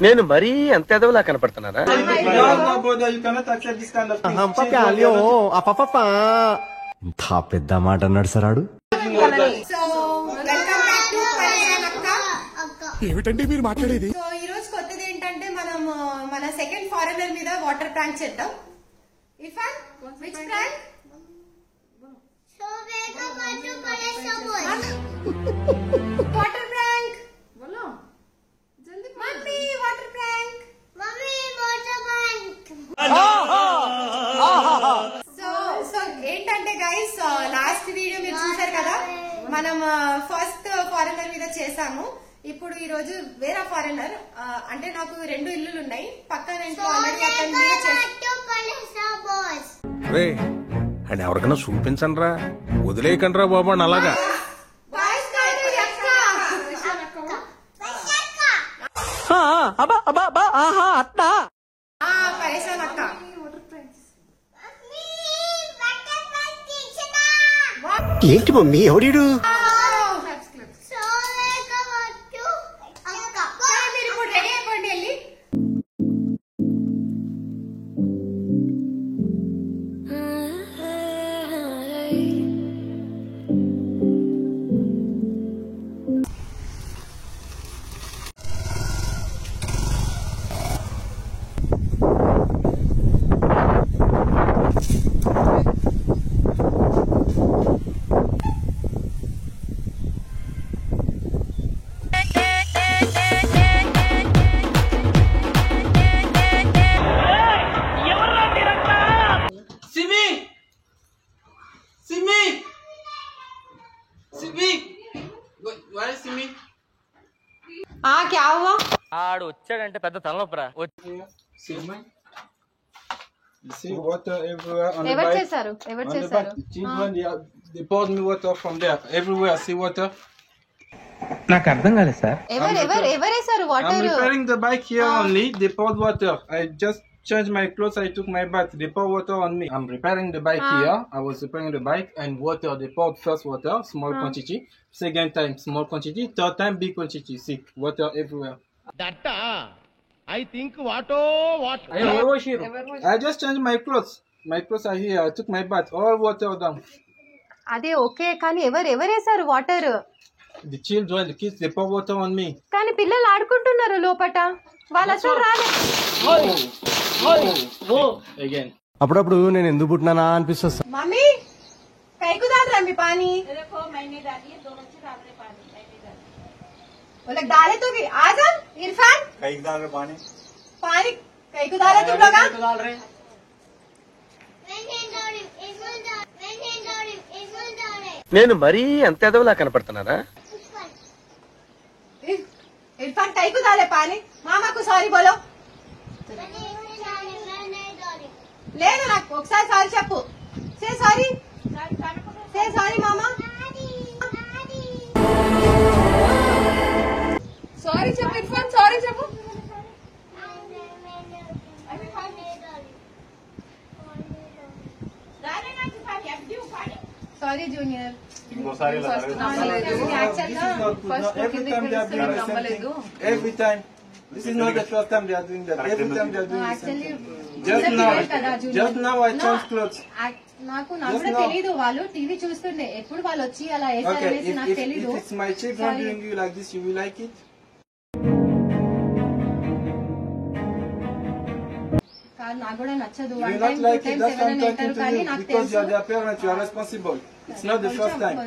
నేను మరీ అంత ఎదవలా కనపడుతున్నారా? ఇంత పెద్ద మాట అన్నాడు సార్ ఆడు. ఏమిటండి మీరు మాట్లాడేది? సో ఈ రోజు కొత్తది ఏంటంటే మనం మన సెకండ్ ఫారెనర్ మీద వాటర్ ప్రాంక్ చేద్దాం. Irfan, which prank? Water prank. बोलो जल्दी. Mummy water prank. Mummy water prank. So ఏంటంటే గైస్, లాస్ట్ వీడియో మీరు చూసారు కదా, మనం ఫస్ట్ ఫారెనర్ మీద చేసాము. ఇప్పుడు ఈ రోజు వేరే ఫారెనర్, అంటే నాకు 2 ఇల్లులు ఉన్నాయి, పక్కన ఇంట్లో ఆల్రెడీ అతని మీద అండ్ ఎవరికైనా చూపించండి రా, వదిలేయకండి రా బాబా అలాగా. ఏంటి మమ్మీ ఎవడీడు? మీరు ఇప్పుడు రెడీ అయిపోండి వెళ్ళి. क्या हुआ? ఆడు వచ్చాడంటే పెద్ద తలనొప్పరా. See water everywhere on the ఎవరు bike. చేశారు? ఎవరు On the చేశారు? bike. Children, they poured me water from there. Everywhere, see water. నాకు అర్థం కాలేదు సార్. ఎవరేసారు I'm water? repairing the bike here only. They poured water. I just changed my clothes. I took my bath. They poured water on me. I'm repairing the bike here. I was repairing the bike and water. They poured first water, small quantity. Second time, small quantity. Third time, big quantity. See, water everywhere. I think what? I just changed my clothes. My clothes are here. I took my bath. All water down. అదే okay, కానీ ఎవరేసారు water? The children, the kids, they pour water on me. కానీ పిల్లలు ఆడుకుంటున్నారు లోపట, వాళ్ళు అసలు రాలేదు. Again. అప్పుడప్పుడు నేను ఎందుకు పుట్టినానా అనిపిస్తుంది సార్. మమ్మీ కైకు डाल रहा है पानी? देखो मैंने डाली है, दोनों से डाल रहे पानी, मैंने डाली. वो लोग डाले तो भी आजम इरफान कई डाल रहे पानी. पानी कईको डाले तुम लोग? डाल रहे. నేను మరీ అంత ఎదవలా కనపడుతున్నారా? इरफान कईको डाले पानी? मामा को सॉरी बोलो. లేదు నాకు ఒకసారి సారీ చెప్పు. Say sorry. సే సారీ మామా. సారీ చెప్పు ఇర్ఫాన్, సారీ చెప్పు. Sorry junior. Every time. This is not the first time they are doing that. Every time they are doing the same thing. Just now I changed clothes. నాకు కూడా తెలీదు, వాళ్ళు TV చూస్తుండే, ఎప్పుడు వాళ్ళు వచ్చి అలా వేసారనేసి నాకు తెలీదు. If it's my children doing you like this, you will like it? కాదు, నాకు కూడా నచ్చదు. You will not like it. That's why I'm talking to you. Because you are their parents, you are responsible. It's not the first time.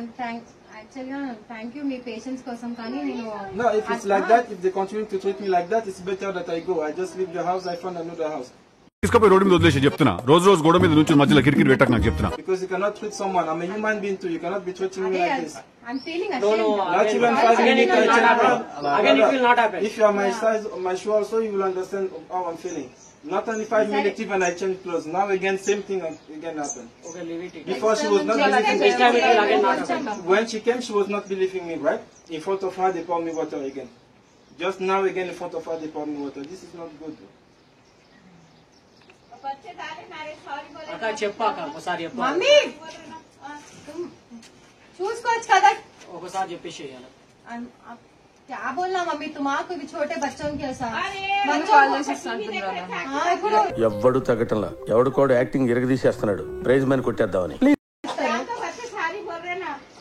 యాక్చువల్గా thank you me patience కోసం, కానీ నేను No, if it's like that, if they continue to treat me like that, it's better that I go. I just leave the house, I find another house. తీసుకుపోయి road మీద వదిలేసి చెప్తున్నా, రోజు రోజు గోడ మీద నుంచి మధ్యలో కిరికిరి పెట్టక నాకు చెప్తున్నా. Because you cannot treat someone. I'm a human being too. You cannot be treating me like this. I'm feeling ashamed. Not even 5 minutes. Again, it will not happen. If you are my size, my shoe also, you will understand how I'm feeling. Not only 5 minutes even I change clothes. Now again, same thing again happened. Okay, leave it. Before she was not believing me. When she came, she was not believing me, right? In front of her, they poured me water again. Just now again, in front of her, they poured me water. This is not good. అక్క చెప్పాక ఒకసారి చెప్పు. Mummy చూసుకోవచ్చు కదా, ఒకసారి చెప్పేసి क्या बोलना मम्मी तुम्हारा भी छोटे बच्चों के साथ ఇప్పుడు ఎవ్వడు తగ్గటంలా ఎవడు కూడా యాక్టింగ్ ఇరగదీసేస్తున్నాడు ప్రైజ్ మని కొట్టేద్దామని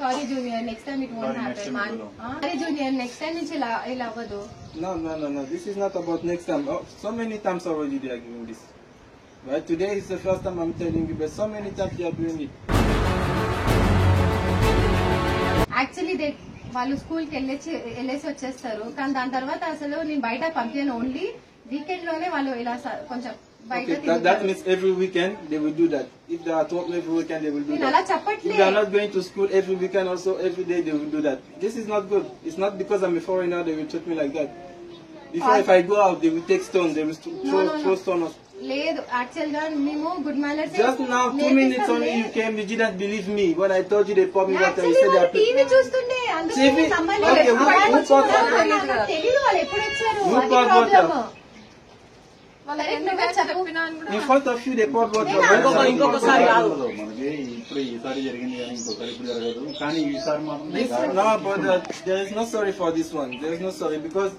sorry junior next time it won't happen sorry junior next time నుంచి ఇలా అవ్వదు No, this is not about next time. So many times already they are doing this. Right, today is the first time I'm telling you, but so many times they are doing it. Actually వాళ్ళు school కి వెళ్ళేసి వచ్చేస్తారు కానీ దాని తర్వాత అసలు నేను బయట పంపాను ఓన్లీ వీకెండ్ లోనే వాళ్ళు ఇలా కొంచెం బయట That means every weekend they will do that. If they are at home every weekend they will do నేను అలా that. If చెప్పట్లేదు they are not going to school every weekend also every day they will do that. This is not good. It's not because I'm a foreigner they will treat me like that. Before if I go out they will take stones, they will throw stones. లేదు actual గా మేము good manners Just now 2 minutes only you came, you didn't believe me when I told you they poured me water. You said they are TV చూస్తుండే TV? Okay, who poured water? తెలియదు వాళ్ళు ఎప్పుడు వచ్చారు Who అది poured problem water? In front of you they poured water. ఇంకొకసారి కాదు మనకి ఇప్పుడు ఈసారి జరిగింది కానీ ఇంకొకసారి ఇప్పుడు జరగదు కానీ ఈసారి మాత్రం No, but there is no sorry for this one. There is no sorry because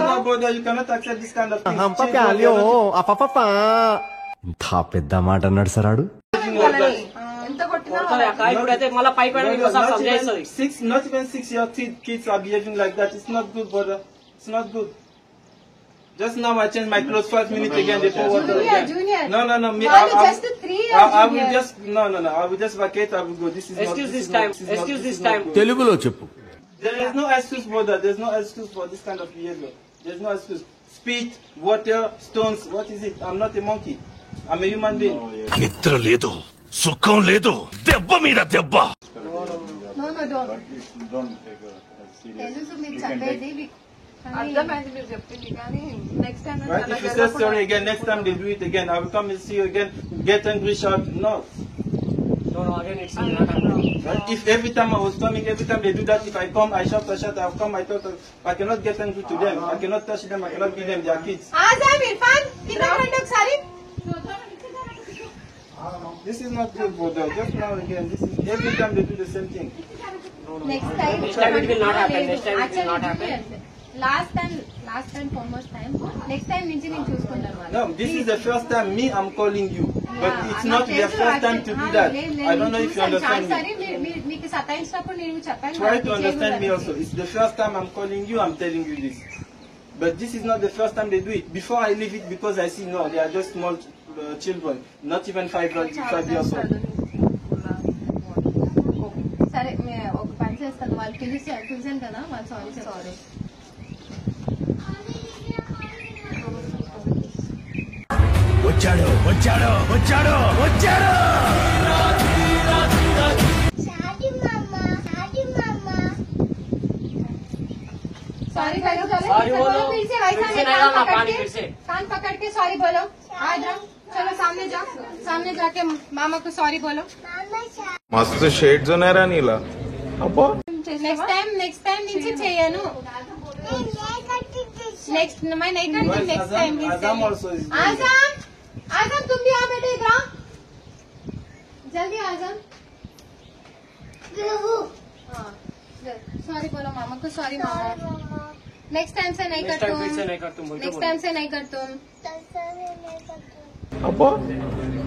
no, brother, you cannot accept this kind of thing. ప్యాలియో అపపా ఇంత పెద్ద మాట అన్నాడు సార్ ఆడు ఇప్పుడైతే మళ్ళీ పైకి Not even 6-year kids are behaving like that. It's not good, brother. It's not good. Just now I changed my clothes 5 minutes again. They pour water again. Junior. No. Me, just 3 years. I will just no. I will just vacate. I will go. This is Excuse not. this time. Excuse this time. తెలుగులో చెప్పు. There is no excuse, brother. There's no excuse for this kind of behavior. There's no excuse. Spit, water, stones. What is it? I'm not a monkey. I'm a human being. నిద్ర లేదు సుఖం లేదు దెబ్బ మీద దెబ్బ No, don't. తెలుసు మీరు చెప్పేది అర్థమైంది మీరు చెప్పింది కానీ next time Right? If you say sorry again, next time they do it again, I will come and see you again, get angry, shout. No. Right? If every time I was coming, every time they do that, if I come, I shout, I'll come, I talk, I cannot get angry to them. I cannot touch them, I cannot give them their kids. Azam Irfan కింద రండి ఒకసారి This is not good, brother. Just now again, this is every time they do the same thing. Next time it will not happen. Next time it will not happen. Last time foremost time next time నుంచి నేను చూసుకుంటాను No, this is the first time I'm calling you, but it's not your first time to do that. I don't know if you understand me. మీకు సతాయించినప్పుడు నేను చెప్పాను Try to understand me also. It's the first time I'm calling you, I'm telling you this. But this is not the first time they do it. Before I leave it because I see no, they are just small children, not even 5 years old. సరే ఒక పని చేస్తాను వాళ్ళు పిలిచాను కదా వాళ్ళు sorry వచ్చాడు sorry बोलो। फिर से फिर से नहीं डालना पानी, फिर से। कान पकड़ के सॉरी बोलो आ जाओ चलो सामने जाके मामा को सॉरी बोलो మస్తు షేడ్స్ ఉన్నారా నీలా అబ్బో नेक्स्ट टाइम नीचे चाहिए नो नेक्स्ट मैं नहीं करती next time Azam also is doing it. आजम तुम भी आओ बेटे इधर जल्दी आजम सॉरी बोलो मामा को सॉरी मामा नेक्स्ट टाइम से नहीं कर तुम नेक्स्ट टाइम से नहीं कर तुम అబ్బో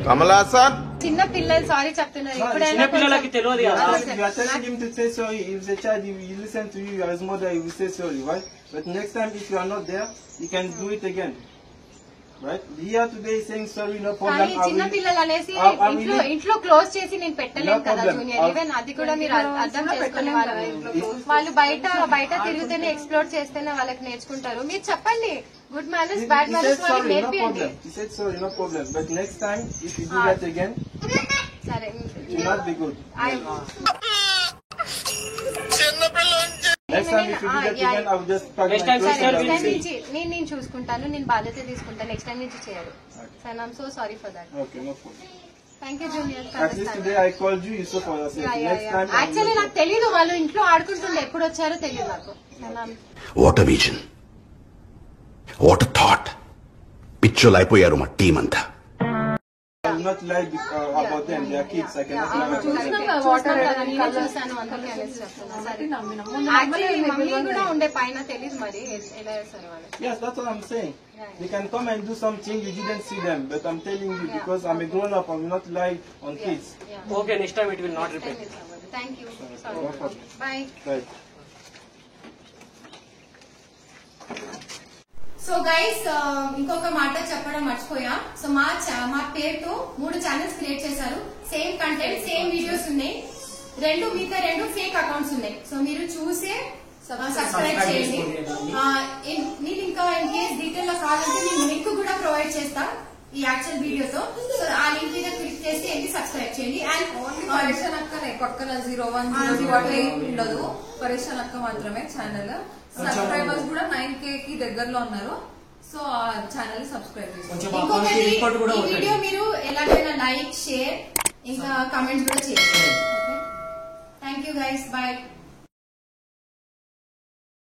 కమలాసన్ చిన్న పిల్లలు సారీ చెప్తున్నారు చిన్న పిల్లలకి తెలియదు కదా You are telling him to say sorry. If the child he listen to you, you are his mother, he will say sorry, right? But next time, if you are not there, you can do it again, right? Here today is saying sorry, no problem. కానీ చిన్న పిల్లలు అనేసి ఇంట్లో close చేసి నేను పెట్టలేను కదా junior even అది కూడా మీరు అర్థం చేసుకునే వాళ్ళు బయట తిరుగుతూనే ఎక్స్ప్లోర్ చేస్తేనే వాళ్ళకి నేర్చుకుంటారు మీరు చెప్పండి గుడ్ మేనర్స్ బ్యాడ్ మేనర్స్ వాళ్ళకి నేర్పియండి He said sorry, no problem. But next time, if you do that again, సరే it will not be good. Next time, if you do that again, I will just pack Next my time, clothes sir, and I next will time say, నుంచి నేను చూసుకుంటాను నేను బాధ్యత తీసుకుంటాను next time నుంచి చేయరు sir I'm so sorry for that okay, no problem. Thank you junior At least today I called you, you saw for yourself. Next time, I will actually నాకు తెలీదు వాళ్ళు ఇంట్లో ఆడుకుంటుండే ఎప్పుడు వచ్చారో తెలియదు నాకు వాట్ విజన్ వాట్ థాట్ పిచ్చోలు అయిపోయారు మా టీం అంతా not lie about them. They are kids. I cannot lie about them. Water mummy కూడా ఉండే పైన తెలియదు మరి ఎలా చేస్తారు వాళ్ళు. Yes, that's what I'm saying. They can come and do something you didn't see them, but I'm telling you because I'm a grown up. I will not lie on kids. Okay, next time it will not repeat. Thank you. Bye. Right. So guys ఇంకొక మాట చెప్పడం మర్చిపోయా. So మా పేరుతో 3 channels create చేశారు. Same content same videos ఉన్నాయి. మిగతా 2 fake accounts ఉన్నాయి. సో మీరు చూసే సబ్స్క్రైబ్ చేయండి. మీకు ఇంకా ఇన్ కేస్ డీటెయిల్ లో కావాలంటే నేను లింక్ కూడా ప్రొవైడ్ చేస్తా ఈ యాక్చువల్ వీడియోతో. సో ఆ లింక్ మీద క్లిక్ చేసి ఏంటి సబ్స్క్రైబ్ చేయండి. అండ్ పరేషన్ అక్కనే పక్కన 01 ఉండదు. పరేషన్ అక్క మాత్రమే ఛానల్. సబ్స్క్రైబర్స్ కూడా 9K కి దగ్గరలో ఉన్నారు. సో ఆ ఛానల్ సబ్స్క్రైబ్ చేసుకోండి. ఇంకొకటి ఈ వీడియో మీరు ఎలాగైనా లైక్ షేర్ ఇంకా కామెంట్స్ కూడా చేయండి. Okay, thank you guys, bye.